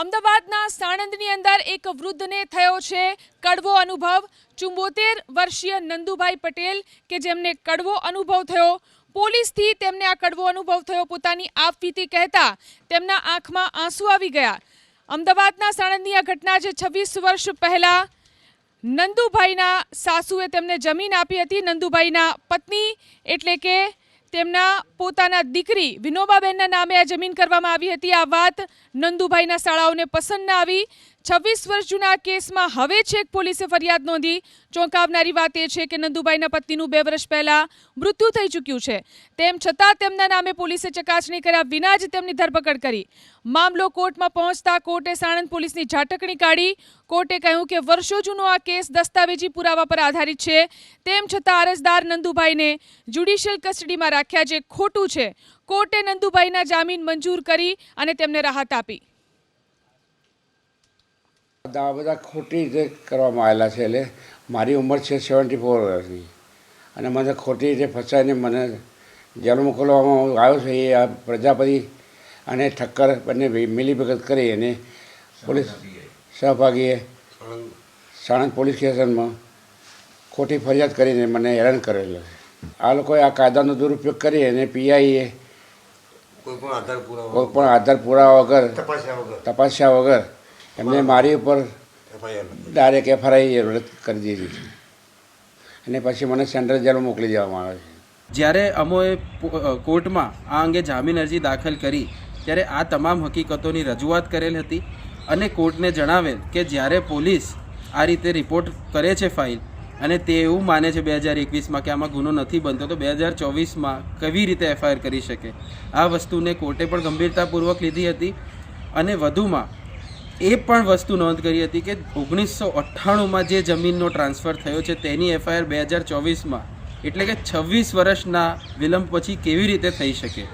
અમદાવાદના સાણંદની અંદર એક વૃદ્ધને થયો છે કડવો અનુભવ। 74 વર્ષીય નંદુભાઈ પટેલ કે જેમને કડવો અનુભવ થયો, પોલીસથી તેમને આ કડવો અનુભવ થયો પોતાની આપવીતી કહેતા તેમના આંખમાં આંસુ આવી ગયા। અમદાવાદના સાણંદની આ ઘટના જે 26 વર્ષ પહેલા નંદુભાઈના સાસુએ તેમને જમીન આપી હતી। નંદુભાઈના પત્ની એટલે કે તેમના પોતાના દીકરી વિનોબાબેનના નામે આ જમીન કરવામાં આવી હતી। આ વાત નંદુભાઈના શાળાઓને પસંદ ન આવી। 26 વર્ષ જૂના કેસમાં હવે છેક પોલીસે ફરિયાદ નોંધી। ચોંકાવનારી વાત એ છે કે નંદુભાઈના પત્નીનું 2 વર્ષ પહેલા મૃત્યુ થઈ ચૂક્યું છે, તેમ છતાં તેમના નામે પોલીસે ચકાસણી કર્યા વિના જ તેમની ધરપકડ કરી। મામલો કોર્ટમાં પહોંચતા કોર્ટે સાણંદ પોલીસની ઝાટકણી કાઢી। કોર્ટે કહ્યું કે વર્ષો જૂનો આ કેસ દસ્તાવેજી પુરાવા પર આધારિત છે, તેમ છતાં અરજદાર નંદુભાઈને જ્યુડિશિયલ કસ્ટડીમાં રાખ્યા, જે ખોટું છે। કોર્ટે નંદુભાઈના જામીન મંજૂર કરી અને તેમને રાહત આપી। દાવા બધા ખોટી રીતે કરવામાં આવેલા છે। એટલે મારી ઉંમર છે 74 વર્ષની અને મને ખોટી રીતે ફસાઈને મને જેલ મોકલવામાં આવ્યો છે। એ આ પ્રજાપતિ અને ઠક્કર બંને મિલીભગત કરી અને પોલીસ સહભાગીએ સાણંદ પોલીસ સ્ટેશનમાં ખોટી ફરિયાદ કરીને મને હેરાન કરેલો છે। આ લોકોએ આ કાયદાનો દુરુપયોગ કરી અને પીઆઈએ કોઈ પણ આધાર પુરાવા વગર તપાસ્યા વગર એમને મારી ઉપર ડાયરેક્ટ એફઆઈઆર રદ કરી દીધી અને પછી મને સેન્ટ્રલ જેલમાં મોકલી દેવામાં આવે છે। જ્યારે અમોએ કોર્ટમાં આ અંગે જામીન અરજી દાખલ કરી ત્યારે આ તમામ હકીકતોની રજૂઆત કરેલ હતી અને કોર્ટને જણાવેલ કે જ્યારે પોલીસ આ રીતે રિપોર્ટ કરે છે ફાઇલ અને તે એવું માને છે 2021માં કે આમાં ગુનો નથી બનતો, તો 2024માં કેવી રીતે એફઆઈઆર કરી શકે? આ વસ્તુને કોર્ટે પણ ગંભીરતાપૂર્વક લીધી હતી અને વધુમાં એ પણ વસ્તુ નોંધ કરી હતી કે 1998માં જે જમીનનો ટ્રાન્સફર થયો છે તેની એફઆઈઆર 2024માં એટલે કે 26 વર્ષના વિલંબ પછી કેવી રીતે થઈ શકે?